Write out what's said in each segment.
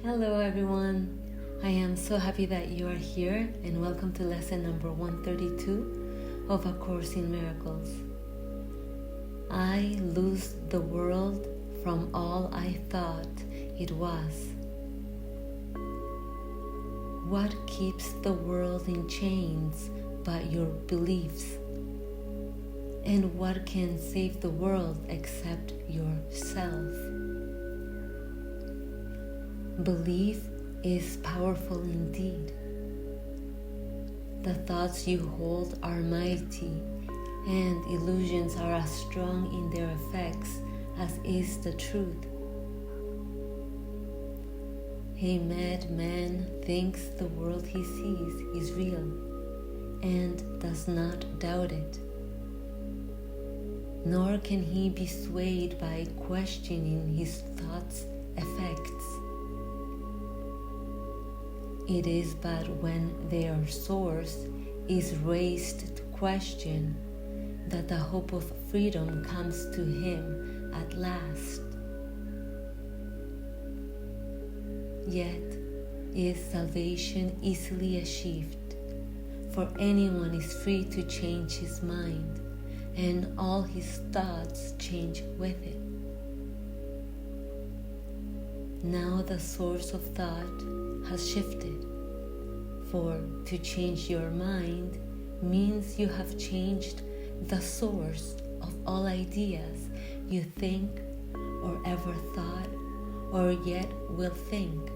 Hello everyone, I am so happy that you are here and welcome to lesson number 132 of A Course in Miracles. I lose the world from all I thought it was. What keeps the world in chains but your beliefs? And what can save the world except yourself? Belief is powerful indeed. The thoughts you hold are mighty, and illusions are as strong in their effects as is the truth. A madman thinks the world he sees is real and does not doubt it. Nor can he be swayed by questioning his thoughts' effects. It is but when their source is raised to question that the hope of freedom comes to him at last. Yet is salvation easily achieved, for anyone is free to change his mind, and all his thoughts change with it. Now the source of thought has shifted, for to change your mind means you have changed the source of all ideas you think or ever thought or yet will think.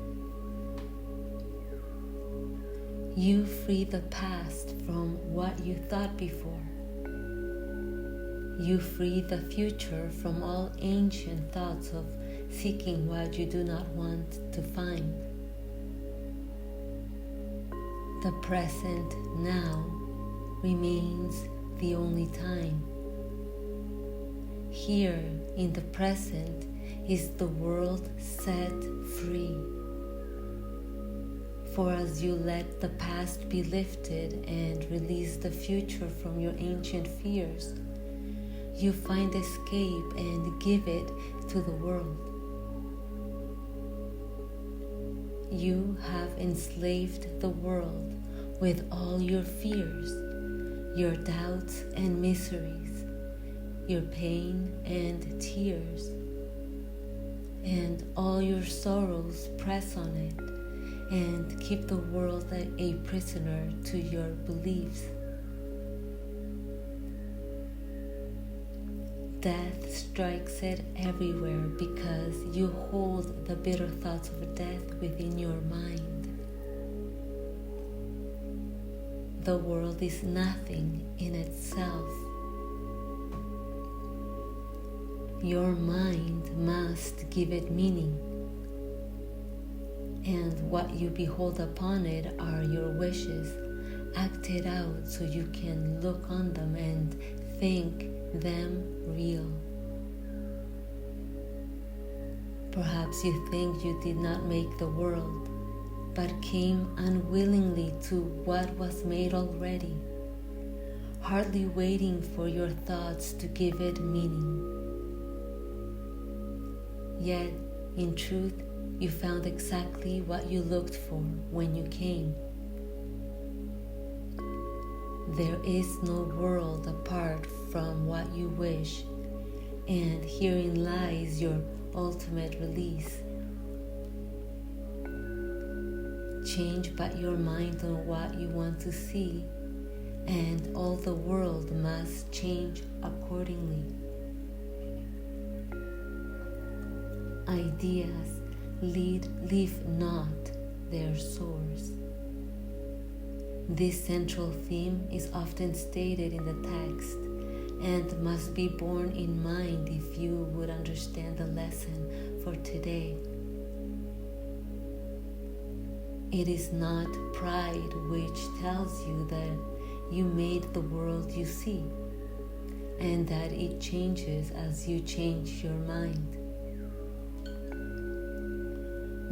You free the past from what you thought before. You free the future from all ancient thoughts of seeking what you do not want to find. The present now remains the only time. Here in the present is the world set free. For as you let the past be lifted and release the future from your ancient fears, you find escape and give it to the world. You have enslaved the world with all your fears, your doubts and miseries, your pain and tears, and all your sorrows press on it and keep the world a prisoner to your beliefs. Death strikes it everywhere because you hold the bitter thoughts of death within your mind. The world is nothing in itself. Your mind must give it meaning, and what you behold upon it are your wishes acted out so you can look on them and think them real. Perhaps you think you did not make the world, but came unwillingly to what was made already, hardly waiting for your thoughts to give it meaning. Yet, in truth, you found exactly what you looked for when you came. There is no world apart from what you wish, and herein lies your ultimate release. Change but your mind on what you want to see, and all the world must change accordingly. Ideas leave not their source. This central theme is often stated in the text and must be borne in mind if you would understand the lesson for today. It is not pride which tells you that you made the world you see, and that it changes as you change your mind.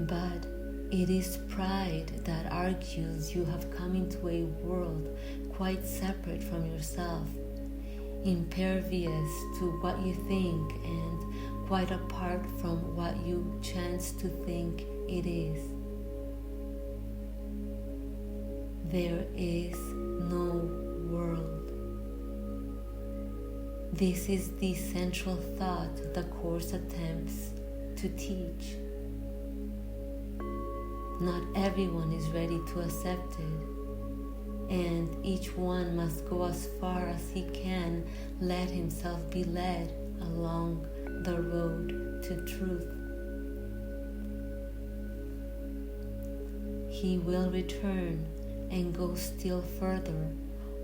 But it is pride that argues you have come into a world quite separate from yourself, impervious to what you think and quite apart from what you chance to think it is. There is no world. This is the central thought the Course attempts to teach. Not everyone is ready to accept it, and each one must go as far as he can, let himself be led along the road to truth. He will return and go still further,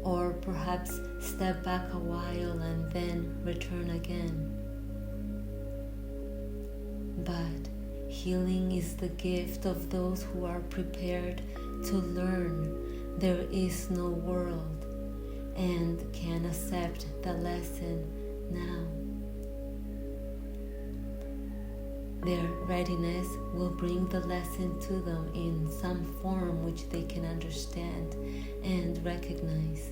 or perhaps step back a while and then return again. But healing is the gift of those who are prepared to learn there is no world and can accept the lesson now. Their readiness will bring the lesson to them in some form which they can understand and recognize.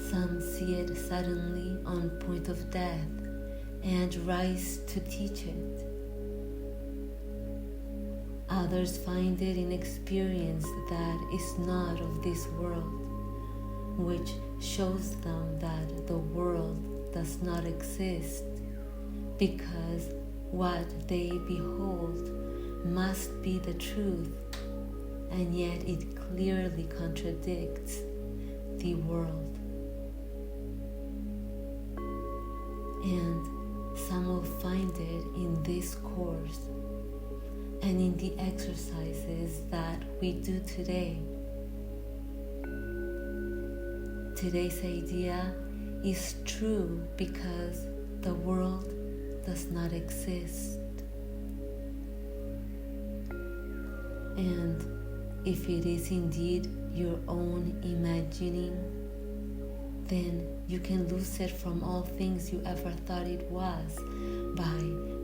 Some see it suddenly on point of death and rise to teach it. Others find it in experience that is not of this world, which shows them that the world does not exist, because what they behold must be the truth, and yet it clearly contradicts the world. And some will find it in this course and in the exercises that we do today. Today's idea is true because the world does not exist. And if it is indeed your own imagining, then you can lose it from all things you ever thought it was by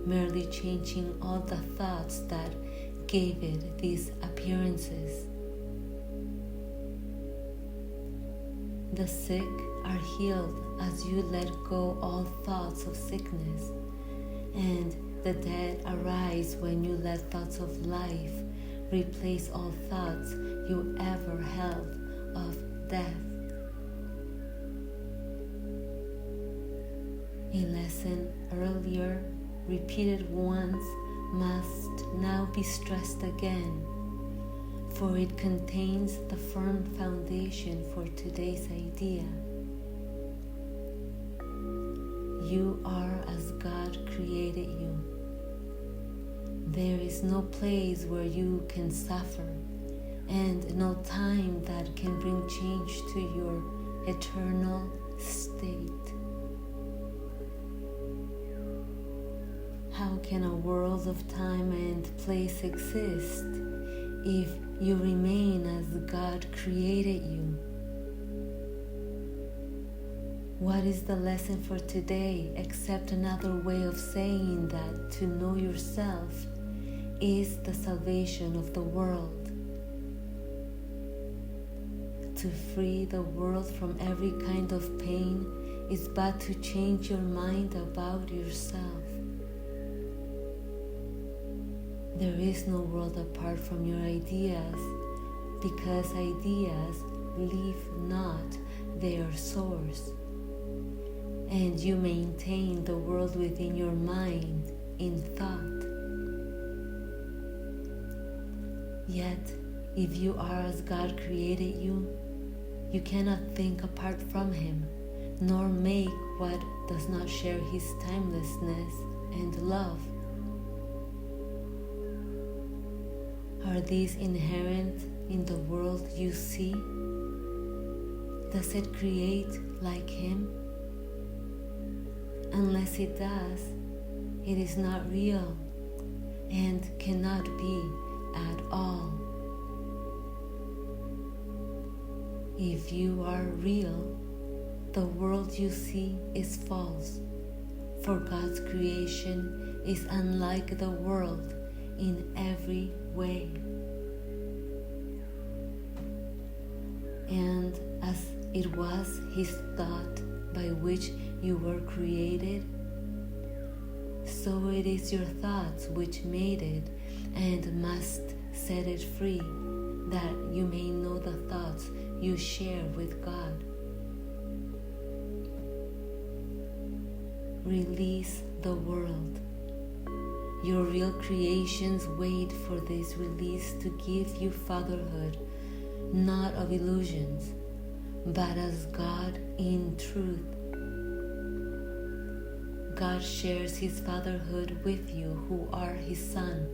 merely changing all the thoughts that gave it these appearances. The sick are healed as you let go all thoughts of sickness, and the dead arise when you let thoughts of life replace all thoughts you ever held of death. A lesson earlier repeated once must now be stressed again, for it contains the firm foundation for today's idea. You are as God created you. There is no place where you can suffer, and no time that can bring change to your eternal state. How can a world of time and place exist if you remain as God created you? What is the lesson for today except another way of saying that to know yourself is the salvation of the world? To free the world from every kind of pain is but to change your mind about yourself. There is no world apart from your ideas, because ideas leave not their source, and you maintain the world within your mind in thought. Yet, if you are as God created you, you cannot think apart from Him, nor make what does not share His timelessness and love. Are these inherent in the world you see? Does it create like Him? Unless it does, it is not real and cannot be at all. If you are real, the world you see is false, for God's creation is unlike the world in every way. And as it was His thought by which you were created, so it is your thoughts which made it and must set it free, that you may know the thoughts you share with God. Release the world. Your real creations wait for this release to give you fatherhood, not of illusions, but as God in truth. God shares his fatherhood with you who are his son,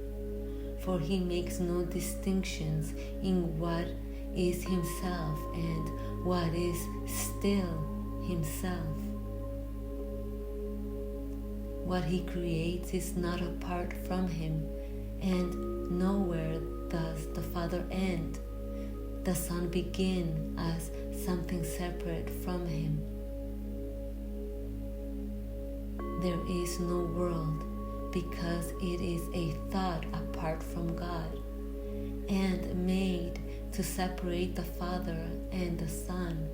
for he makes no distinctions in what is himself and what is still himself. What he creates is not apart from him, and nowhere does the Father end, the Son begin as something separate from him. There is no world because it is a thought apart from God and made to separate the Father and the Son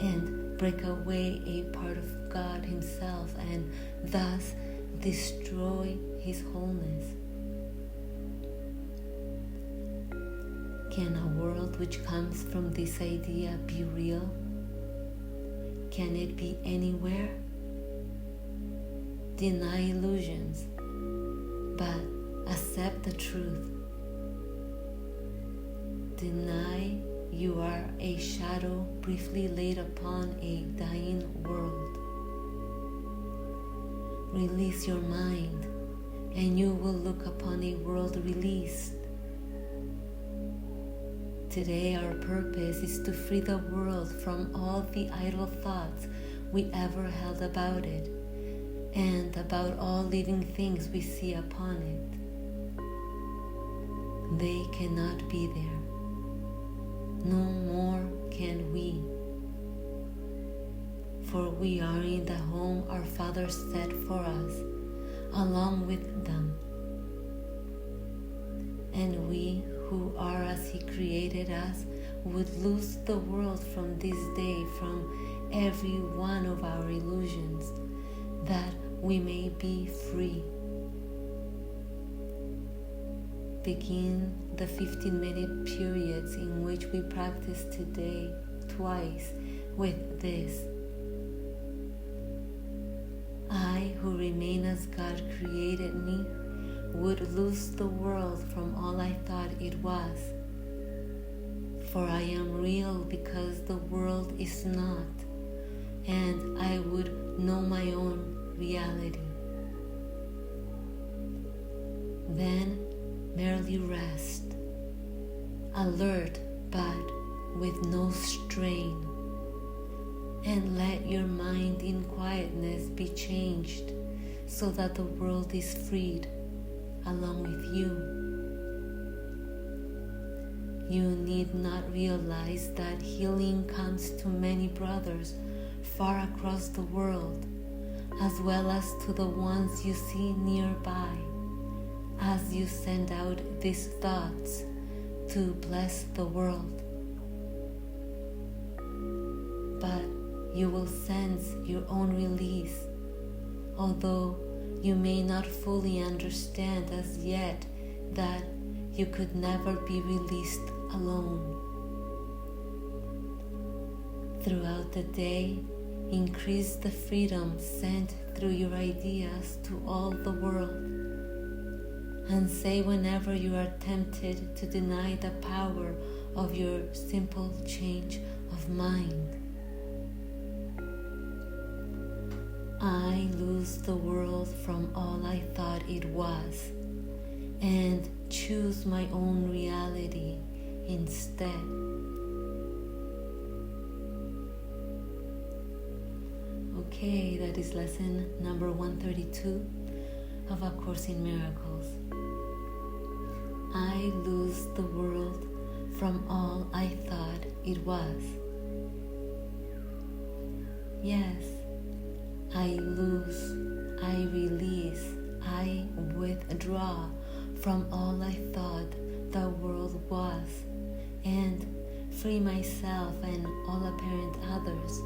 and break away a part of God himself and thus destroy his wholeness. Can a world which comes from this idea be real? Can it be anywhere? Deny illusions, but accept the truth. Deny you are a shadow briefly laid upon a dying world. Release your mind, and you will look upon a world released. Today our purpose is to free the world from all the idle thoughts we ever held about it, and about all living things we see upon it. They cannot be there. No more can we. For we are in the home our Father set for us, along with them. And we who are as he created us would lose the world from this day from every one of our illusions, that we may be free. Begin the 15-minute periods in which we practice today twice with this. I, who remain as God created me, would lose the world from all I thought it was. For I am real because the world is not, and I would know my own reality. Then merely rest, alert but with no strain, and let your mind in quietness be changed so that the world is freed along with you. You need not realize that healing comes to many brothers far across the world, as well as to the ones you see nearby, as you send out these thoughts to bless the world. But you will sense your own release, although you may not fully understand as yet that you could never be released alone. Throughout the day, increase the freedom sent through your ideas to all the world, and say whenever you are tempted to deny the power of your simple change of mind, I lose the world from all I thought it was, and choose my own reality instead. Okay, that is lesson number 132 of A Course in Miracles. I lose the world from all I thought it was. Yes, I lose, I release, I withdraw from all I thought the world was, and free myself and all apparent others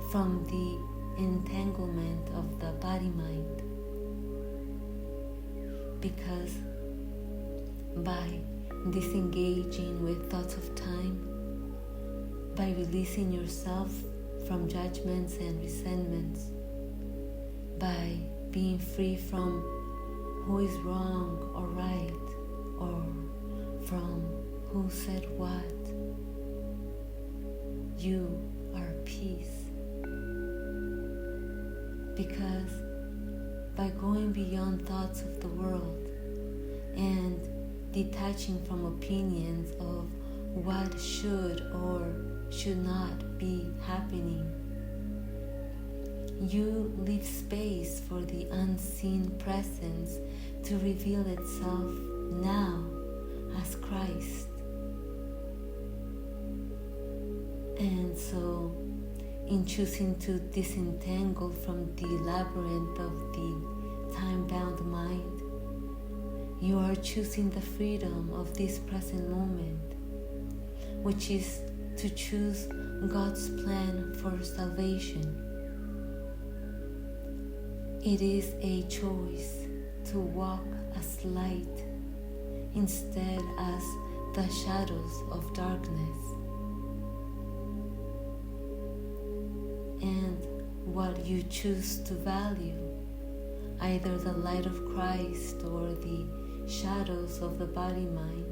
from the entanglement of the body-mind. Because by disengaging with thoughts of time, by releasing yourself from judgments and resentments, by being free from who is wrong or right, or from who said what, you are peace. Because by going beyond thoughts of the world and detaching from opinions of what should or should not be happening, you leave space for the unseen presence to reveal itself now as Christ. And so, in choosing to disentangle from the labyrinth of the time-bound mind, you are choosing the freedom of this present moment, which is to choose God's plan for salvation. It is a choice to walk as light instead as the shadows of darkness. And what you choose to value, either the light of Christ or the shadows of the body-mind,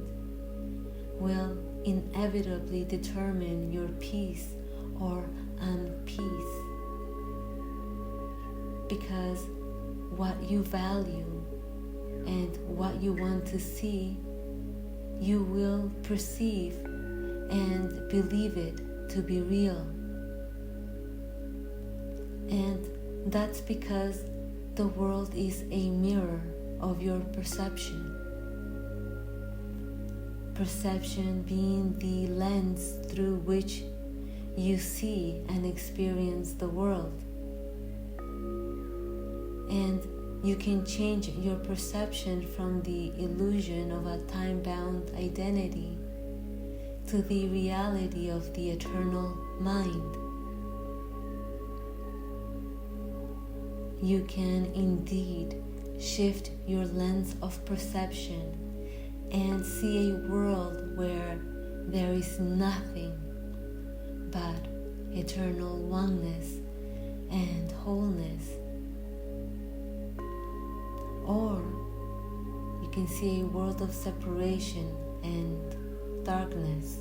will inevitably determine your peace or unpeace. Because what you value and what you want to see, you will perceive and believe it to be real. And that's because the world is a mirror of your perception. Perception being the lens through which you see and experience the world. And you can change your perception from the illusion of a time-bound identity to the reality of the eternal mind. You can indeed shift your lens of perception and see a world where there is nothing but eternal oneness and wholeness. Or you can see a world of separation and darkness.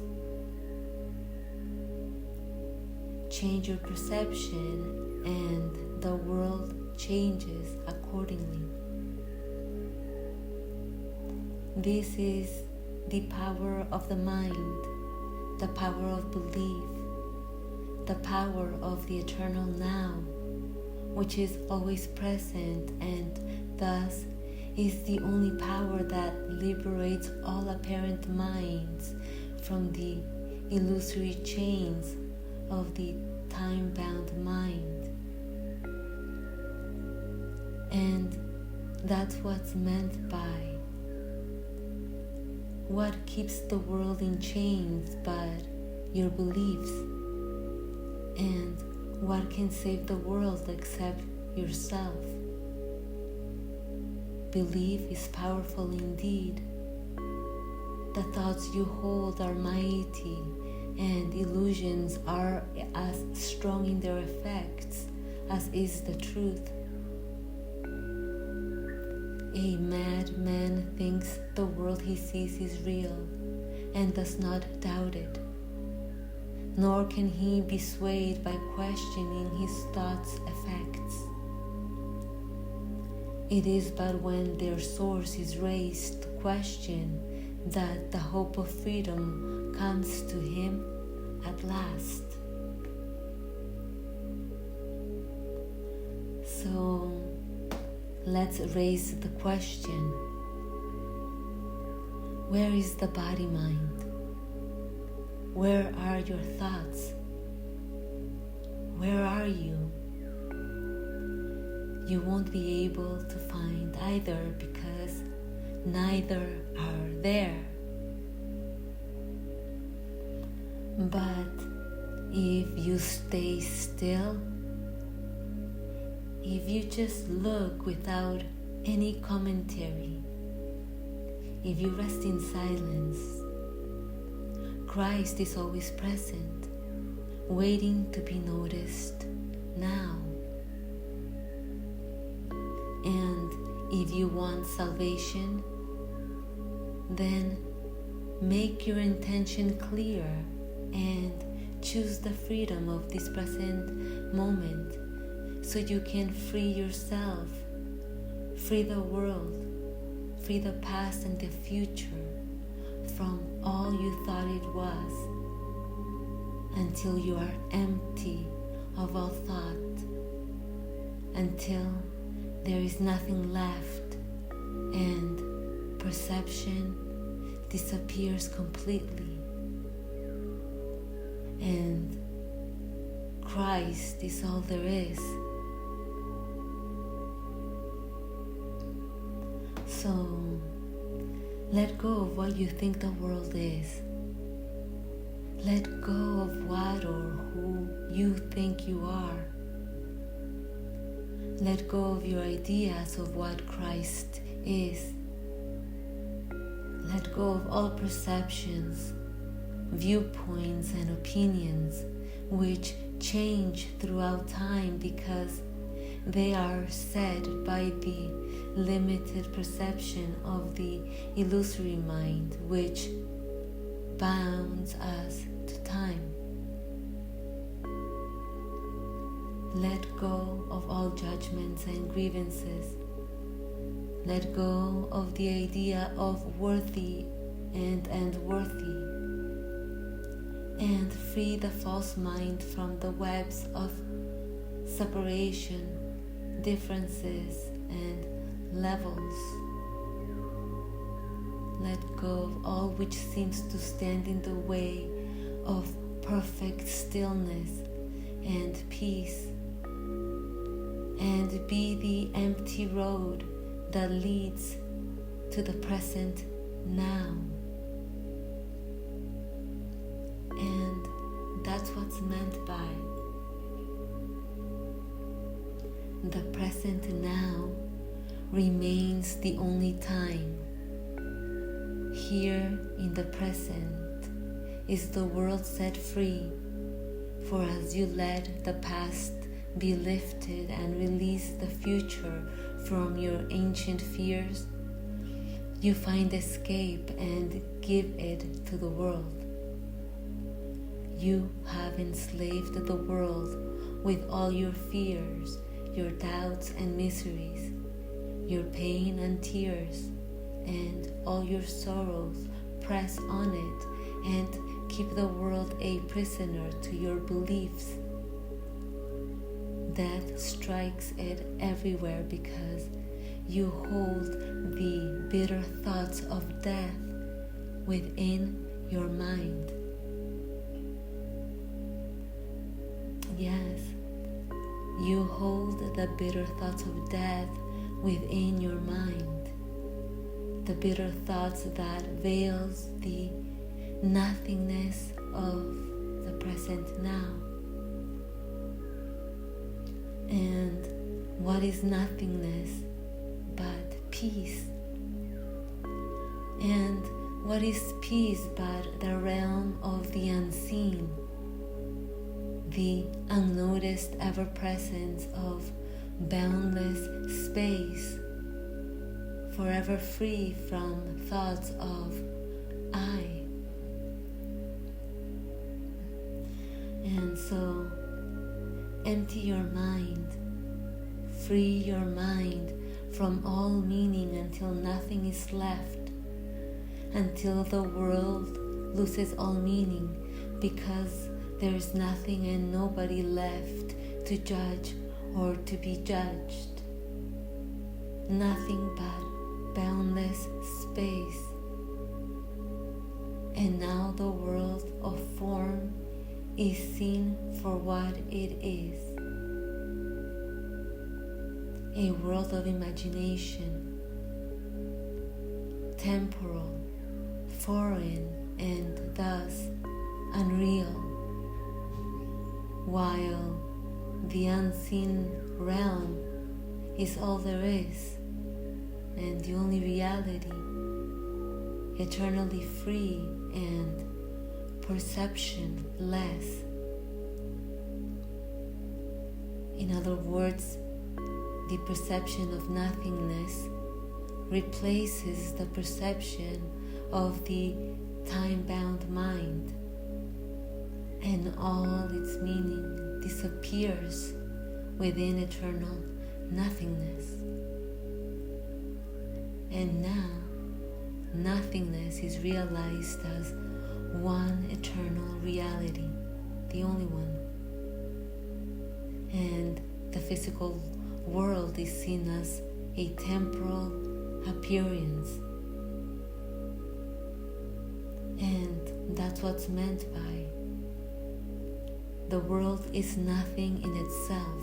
Change your perception and the world changes accordingly. This is the power of the mind, the power of belief, the power of the eternal now, which is always present and thus is the only power that liberates all apparent minds from the illusory chains of the time-bound mind. And that's what's meant by what keeps the world in chains but your beliefs. And what can save the world except yourself? Belief is powerful indeed. The thoughts you hold are mighty, and illusions are as strong in their effects as is the truth. A madman thinks the world he sees is real and does not doubt it, nor can he be swayed by questioning his thoughts' effects. It is but when their source is raised to question that the hope of freedom comes to him at last. So let's raise the question: where is the body-mind? Where are your thoughts? Where are you? You won't be able to find either because neither are there. But if you stay still if you just look without any commentary, if you rest in silence, Christ is always present, waiting to be noticed now. And if you want salvation, then make your intention clear and choose the freedom of this present moment so you can free yourself, free the world, free the past and the future from all you thought it was, until you are empty of all thought, until there is nothing left and perception disappears completely, and Christ is all there is. So let go of what you think the world is. Let go of what or who you think you are. Let go of your ideas of what Christ is. Let go of all perceptions, viewpoints, and opinions which change throughout time because they are set by the limited perception of the illusory mind which bounds us to time. Let go of all judgments and grievances. Let go of the idea of worthy and unworthy, and free the false mind from the webs of separation, differences, and levels. Let go of all which seems to stand in the way of perfect stillness and peace, and be the empty road that leads to the present now. And that's what's meant by the present now remains the only time. Here in the present is the world set free, for as you let the past be lifted and release the future from your ancient fears, you find escape and give it to the world. You have enslaved the world with all your fears, your doubts and miseries, your pain and tears, and all your sorrows. Press on it and keep the world a prisoner to your beliefs. Death strikes it everywhere because you hold the bitter thoughts of death within your mind. Yes, you hold the bitter thoughts of death within your mind. The bitter thoughts that veils the nothingness of the present now. And what is nothingness but peace? And what is peace but the realm of the unseen, the unnoticed ever-presence of boundless space, forever free from thoughts of I. And so, empty your mind, free your mind from all meaning until nothing is left, until the world loses all meaning because there is nothing and nobody left to judge or to be judged. Nothing but boundless space. And now the world of form is seen for what it is. A world of imagination, temporal, foreign, and thus unreal, while the unseen realm is all there is, and the only reality, eternally free and perception-less. In other words, the perception of nothingness replaces the perception of the time-bound mind, and all its meaning disappears within eternal nothingness. And now, nothingness is realized as one eternal reality, the only one. And the physical world is seen as a temporal appearance. And that's what's meant by the world is nothing in itself.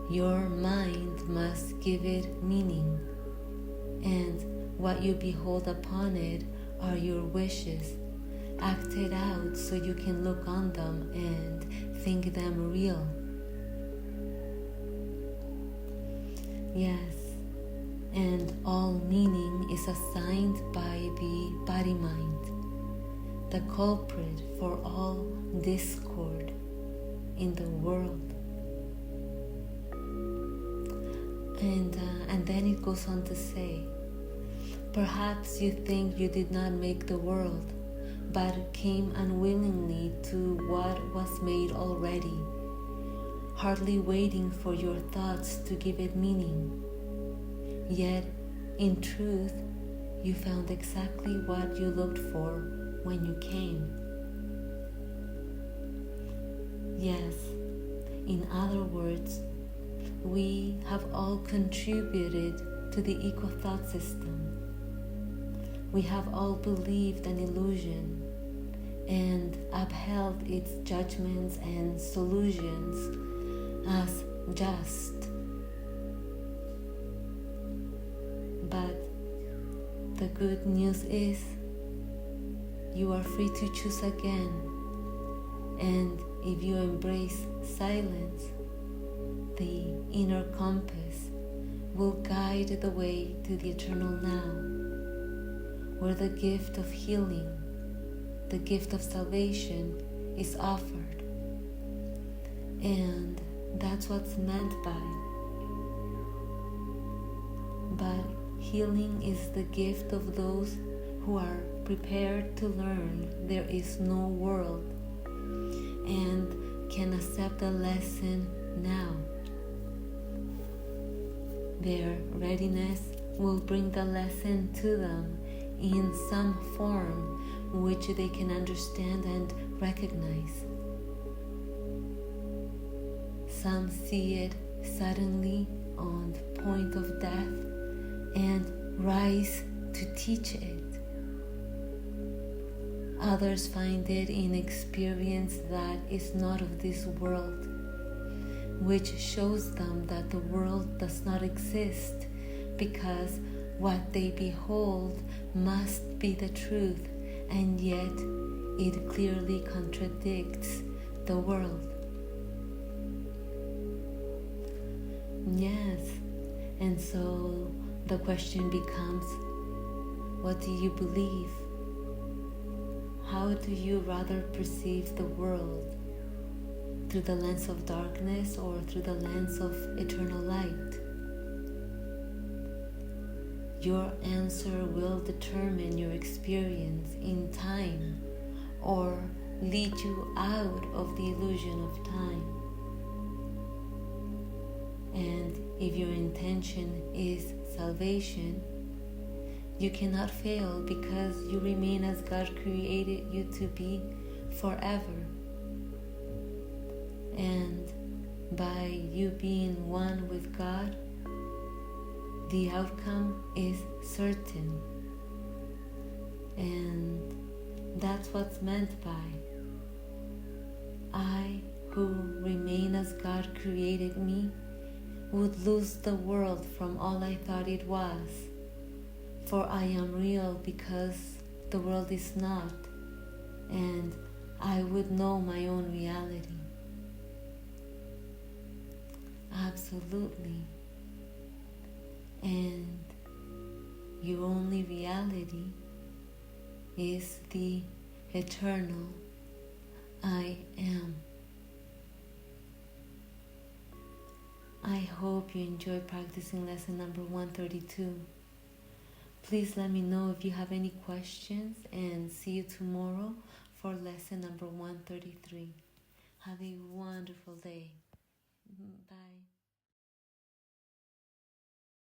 Your mind must give it meaning, and what you behold upon it are your wishes, acted out so you can look on them and think them real. Yes, and all meaning is assigned by the body-mind, the culprit for all discord in the world. And then it goes on to say, perhaps you think you did not make the world, but came unwillingly to what was made already, hardly waiting for your thoughts to give it meaning. Yet, in truth, you found exactly what you looked for when you came. Yes, in other words, we have all contributed to the equal thought system. We have all believed an illusion and upheld its judgments and solutions as just. But the good news is you are free to choose again, and if you embrace silence, the inner compass will guide the way to the eternal now, where the gift of healing, the gift of salvation is offered. And that's what's meant by. But healing is the gift of those who are prepared to learn there is no world and can accept the lesson now. Their readiness will bring the lesson to them in some form which they can understand and recognize. Some see it suddenly on the point of death and rise to teach it. Others find it in experience that is not of this world, which shows them that the world does not exist, because what they behold must be the truth, and yet it clearly contradicts the world. Yes, and so the question becomes, what do you believe? How do you rather perceive the world? Through the lens of darkness or through the lens of eternal light? Your answer will determine your experience in time or lead you out of the illusion of time. And if your intention is salvation, you cannot fail because you remain as God created you to be forever. And by you being one with God, the outcome is certain. And that's what's meant by I, who remain as God created me, would lose the world from all I thought it was. For I am real because the world is not, and I would know my own reality. Absolutely. and your only reality is the eternal I am. I hope you enjoy practicing lesson number 132. Please let me know if you have any questions, and see you tomorrow for lesson number 133. Have a wonderful day. Bye.